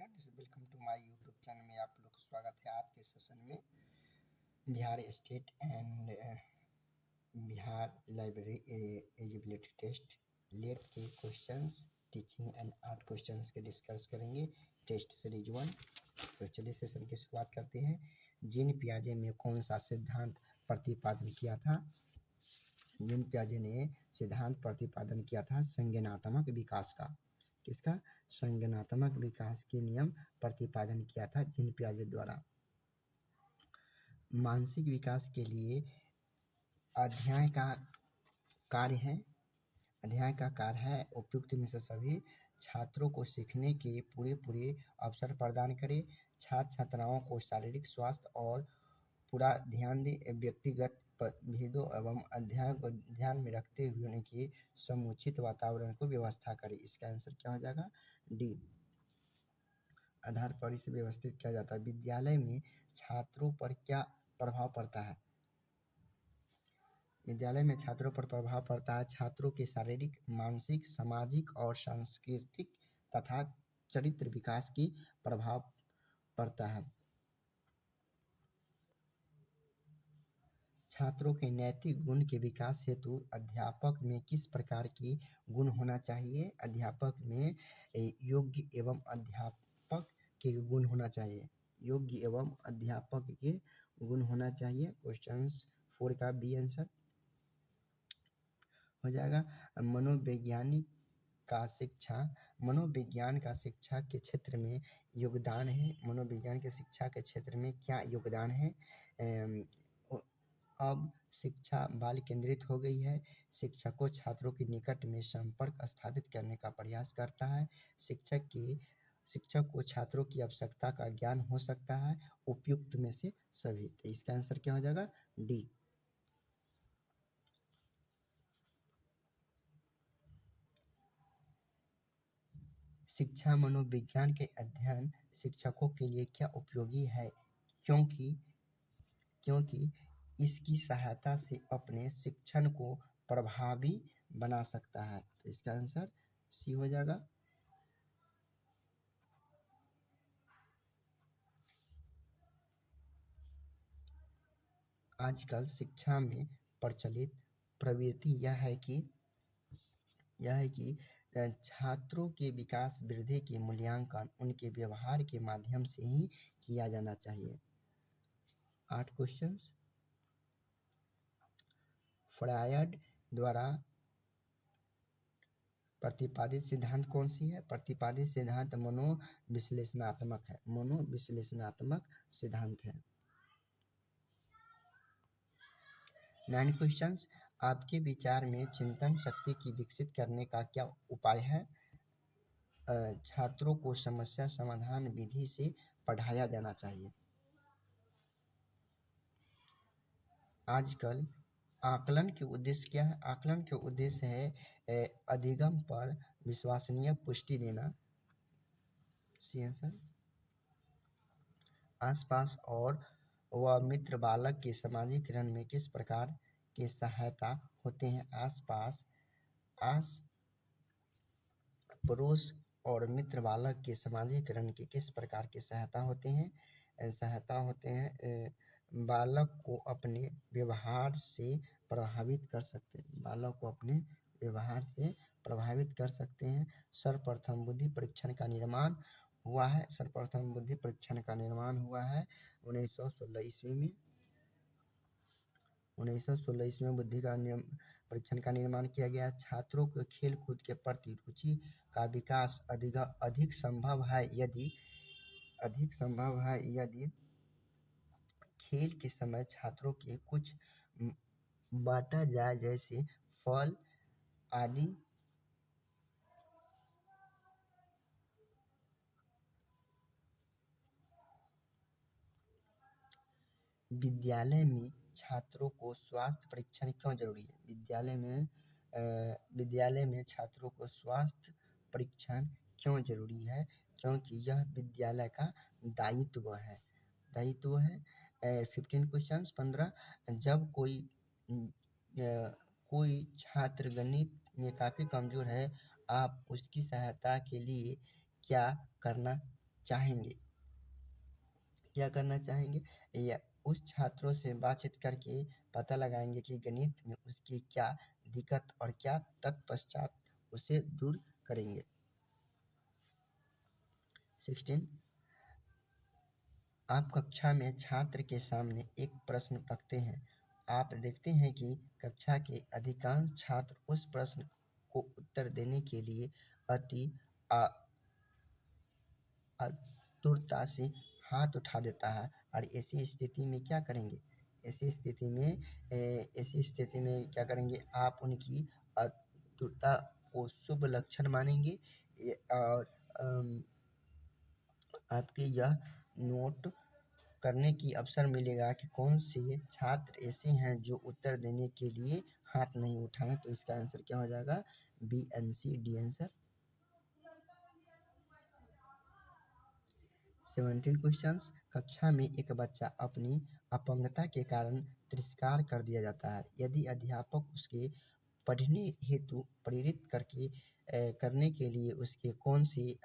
Friends, welcome to my YouTube channel में आप लोग का स्वागत है। आज के सेशन में Bihar state and Bihar library eligibility test लेट के questions, teaching and art questions के डिस्कस करेंगे। Test series 1। तो चलिए सेशन की शुरुआत करते हैं। जीन पियाजे ने कौन सा सिद्धांत प्रतिपादन किया था? जीन पियाजे ने सिद्धांत प्रतिपादन किया था संज्ञानात्मक विकास का। किसका? संज्ञानात्मक विकास के नियम प्रतिपादन किया था जीन पियाजे द्वारा। मानसिक विकास के लिए अध्याय का कार्य है उपयुक्त में से सभी छात्रों को सीखने के पूरे अवसर प्रदान करे। छात्र छात्राओं को शारीरिक स्वास्थ्य और पूरा ध्यान दे। व्यक्तिगत भेदों एवं अध्याय को ध्यान में रखते हुए उनके समुचित वातावरण को व्यवस्था करे। इसका आंसर क्या हो जाएगा? डी। आधार पर इसे व्यवस्थित किया जाता है। विद्यालय में छात्रों पर क्या प्रभाव पड़ता है? विद्यालय में छात्रों पर प्रभाव पड़ता है छात्रों के शारीरिक, मानसिक, सामाजिक और सांस्कृतिक तथा चरित्र विकास की प्रभाव पड़ता है। छात्रों के नैतिक गुण के विकास हेतु अध्यापक में किस प्रकार के गुण होना चाहिए? अध्यापक में योग्य एवं अध्यापक के गुण होना चाहिए। योग्य एवं अध्यापक के गुण होना चाहिए। क्वेश्चन 4 का बी आंसर हो जाएगा। मनोवैज्ञानिक का शिक्षा, मनोविज्ञान का शिक्षा के क्षेत्र में योगदान है। मनोविज्ञान के शिक्षा के क्षेत्र में क्या योगदान है? अब शिक्षा बाल केंद्रित हो गई है। शिक्षकों छात्रों के निकट में संपर्क स्थापित करने का प्रयास करता है। शिक्षक को छात्रों की आवश्यकता का ज्ञान हो सकता है। उपयुक्त में से सभी। तो इसका आंसर क्या हो जाएगा? डी। शिक्षा मनोविज्ञान के अध्ययन शिक्षकों के लिए क्या उपयोगी है? क्योंकि इसकी सहायता से अपने शिक्षण को प्रभावी बना सकता है। तो इसका आंसर सी हो जाएगा। आजकल शिक्षा में प्रचलित प्रवृत्ति यह है कि छात्रों के विकास वृद्धि के मूल्यांकन उनके व्यवहार के माध्यम से ही किया जाना चाहिए। 8 क्वेश्चंस। फ्रायड द्वारा प्रतिपादित सिद्धांत कौन सी है? प्रतिपादित सिद्धांत मनोविश्लेषणात्मक है। मनोविश्लेषणात्मक सिद्धांत है। 9 क्वेश्चंस। आपके विचार में चिंतन शक्ति की विकसित करने का क्या उपाय है? छात्रों को समस्या समाधान विधि से पढ़ाया जाना चाहिए। आजकल आकलन के उद्देश्य क्या है? आकलन के उद्देश्य है अधिगम पर विश्वसनीय पुष्टि देना। C answer. आसपास और व मित्र बालक के समाजीकरण में किस प्रकार के सहायता होते हैं? आस पड़ोस और मित्र बालक के समाजीकरण के किस प्रकार के सहायता होते हैं? बालक को अपने व्यवहार से प्रभावित कर सकते हैं। बालक को अपने व्यवहार से प्रभावित कर सकते हैं। सर्वप्रथम बुद्धि परीक्षण का निर्माण हुआ है। सर्वप्रथम बुद्धि परीक्षण का निर्माण हुआ है 1916 ईस्वी में। 1916 ईस्वी में बुद्धि का परीक्षण का निर्माण किया गया। छात्रों को खेल कूद के प्रति रुचि का विकास अधिक संभव है यदि खेल के समय छात्रों के कुछ बांटा जाए, जैसे फल आदि। विद्यालय में छात्रों को स्वास्थ्य परीक्षण क्यों जरूरी है? विद्यालय में छात्रों को स्वास्थ्य परीक्षण क्यों जरूरी है? क्योंकि यह विद्यालय का दायित्व है। 15 क्वेश्चन। 15। जब कोई छात्र गणित में काफी कमजोर है, आप उसकी सहायता के लिए क्या करना चाहेंगे, क्या करना चाहेंगे, या उस छात्रों से बातचीत करके पता लगाएंगे कि गणित में उसकी क्या दिक्कत और क्या तत्पश्चात उसे दूर करेंगे। 16 आप कक्षा में छात्र के सामने एक प्रश्न रखते हैं। आप देखते हैं कि कक्षा के अधिकांश छात्र उस प्रश्न को उत्तर देने के लिए अति आतुरता से हाथ उठा देता है, और ऐसी स्थिति में क्या करेंगे, ऐसी स्थिति में क्या करेंगे, आप उनकी आतुरता को शुभ लक्षण मानेंगे, और आपके यह नोट करने की अवसर मिलेगा कि कौन से छात्र ऐसे हैं जो उत्तर देने के लिए हाथ नहीं उठाएं। तो इसका आंसर क्या हो जाएगा, B and C D answer. 17 questions. कक्षा में एक बच्चा अपनी अपंगता के कारण तिरस्कार कर दिया जाता है। यदि अध्यापक उसके पढ़ने हेतु प्रेरित करने के लिए उसके कौन सी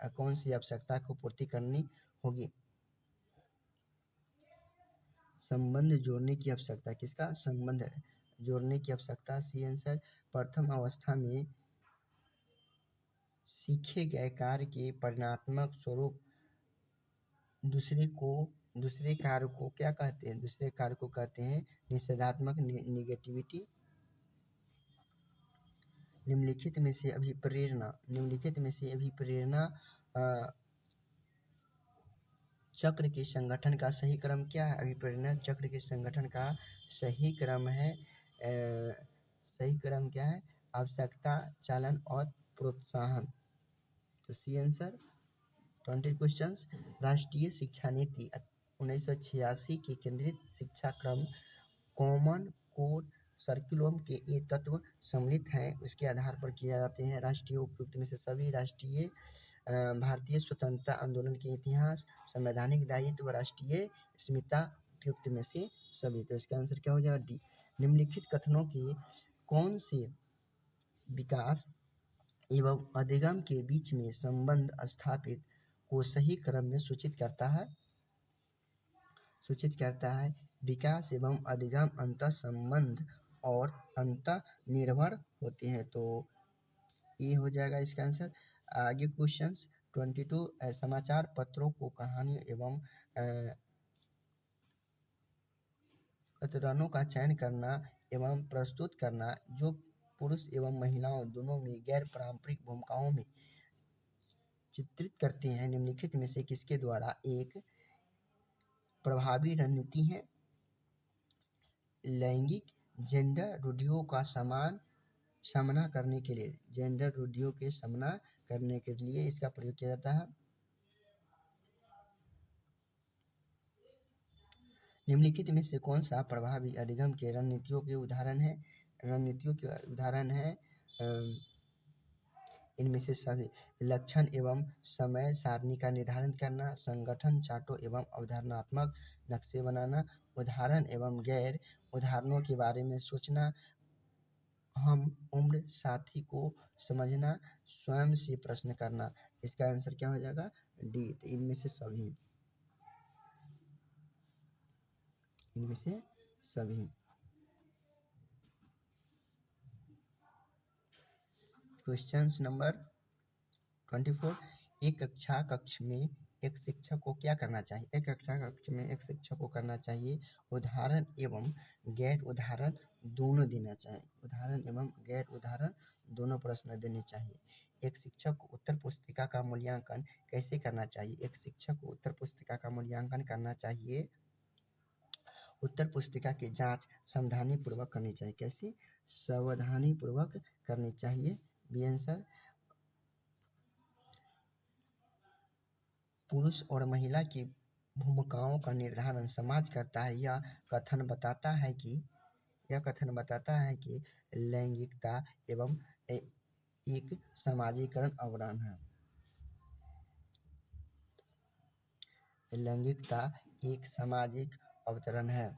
आवश्यकता को पूर्ति करनी होगी। संबंध जोड़ने की आवश्यकता, किसका, संबंध जोड़ने की आवश्यकता, सी आंसर। प्रथम अवस्था में सीखे गए कार्य के परिणात्मक स्वरूप दूसरे कार्य को क्या कहते हैं, दूसरे कार्य को कहते हैं निषेधात्मक निगेटिविटी। निम्नलिखित में से अभिप्रेरणा चक्र के संगठन का सही क्रम क्या है। अभिप्रेरणा चक्र के संगठन का सही क्रम क्या है, आवश्यकता, चालन और प्रोत्साहन। तो सी आंसर। 20 क्वेश्चंस। राष्ट्रीय शिक्षा नीति 1986 के केंद्रीय शिक्षा क्रम कॉमन कोर सर्कुलम के ये तत्व सम्मिलित हैं, उसके आधार पर किए जाते हैं। राष्ट्रीय उपयुक्त में से सभी, राष्ट्रीय भारतीय स्वतंत्रता आंदोलन के इतिहास, संवैधानिक दायित्व, राष्ट्रीय स्मिता उपयुक्त में से सभी। तो इसका आंसर क्या हो जाएगा, डी। निम्नलिखित कथनों के कौन से विकास एवं अधिगम के बीच में संबंध स्थापित को सही क्रम में सूचित करता है। विकास एवं अधिगम अंतः संबंध और अंतः निर्भर होते हैं। तो ये हो जाएगा इसका आंसर। आगे क्वेश्चंस 22। समाचार पत्रों को कहानियों एवं कतरनों का चयन करना एवं प्रस्तुत करना जो पुरुष एवं महिलाओं दोनों में गैर पारंपरिक भूमिकाओं में चित्रित करते हैं, निम्नलिखित में से किसके द्वारा एक प्रभावी रणनीति है। लैंगिक जेंडर रूढ़ियों का सामना करने के लिए, इसका प्रयोग किया जाता है। निम्नलिखित में से कौन सा प्रभावी अधिगम के रणनीतियों के उदाहरण है। इनमें से सभी। लक्षण एवं समय सारणी का निर्धारण करना, संगठन चार्टों एवं अवधारणात्मक नक्शे बनाना, उदाहरण एवं गैर उदाहरणों के बारे में सोचना, हम उम्र साथी को समझना, स्वयं से प्रश्न करना। इसका आंसर क्या हो जाएगा, डी। तो इनमें से सभी। Question number 24। एक कक्षा कक्ष में एक शिक्षक को क्या करना चाहिए, उदाहरण एवं गैर उदाहरण दोनों प्रश्न देने चाहिए। एक शिक्षक को उत्तर पुस्तिका का मूल्यांकन कैसे करना चाहिए, उत्तर पुस्तिका की जांच सावधानी पूर्वक करनी चाहिए। कैसे, सावधानी पूर्वक करनी चाहिए, बी आंसर। पुरुष और महिला की भूमिकाओं का निर्धारण समाज करता है। यह कथन बताता है कि लैंगिकता एवं एक सामाजिकरण अवधारणा है। लैंगिकता एक सामाजिक अवतरण है।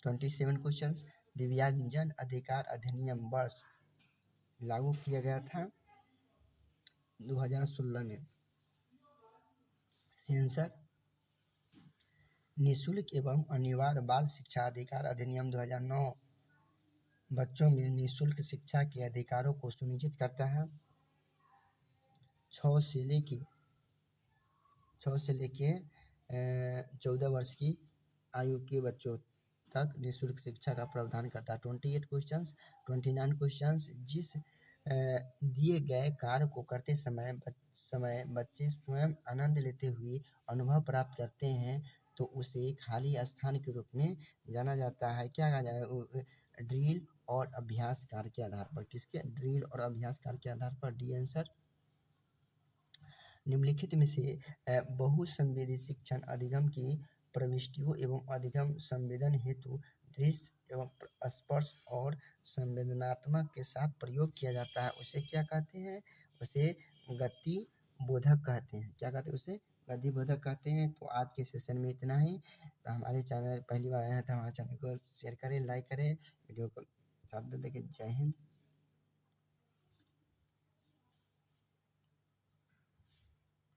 27 क्वेश्चन। दिव्यांगजन अधिकार अधिनियम वर्ष लागू किया गया था 2016 में। सेंसर निःशुल्क एवं अनिवार्य बाल शिक्षा अधिकार अधिनियम 2009 बच्चों में निःशुल्क शिक्षा के अधिकारों को सुनिश्चित करता है। 6 से लेके 14 वर्ष की आयु के बच्चों तक निःशुल्क शिक्षा का प्रावधान करता है। 29 क्वेश्चंस जिस दिए गए कार्य को करते समय बच्चे स्वयं आनंद लेते हुए अनुभव प्राप्त करते हैं तो उसे खाली स्थान के रूप में जाना जाता है। क्या कहा जाए? ड्रिल और अभ्यास कार्य के आधार पर। किसके? ड्रिल और अभ्यास कार्य के आधार पर। D answer. निम्नलिखित में से बहुसंवेदी शिक्षण अधिगम की प्रविष्टियों एवं अधिगम संवेदन हेतु दृश्य एवं स्पर्श और संवेदनात्मक के साथ प्रयोग किया जाता है उसे क्या कहते हैं? उसे गति बोधक कहते हैं। क्या कहते हैं? उसे गति बोधक कहते हैं। तो आज के सेशन में इतना ही। तो हमारे चैनल पहली बार आया है तो हमारे चैनल को शेयर करें, लाइक करें, वीडियो को साथ दें। जय हिंद।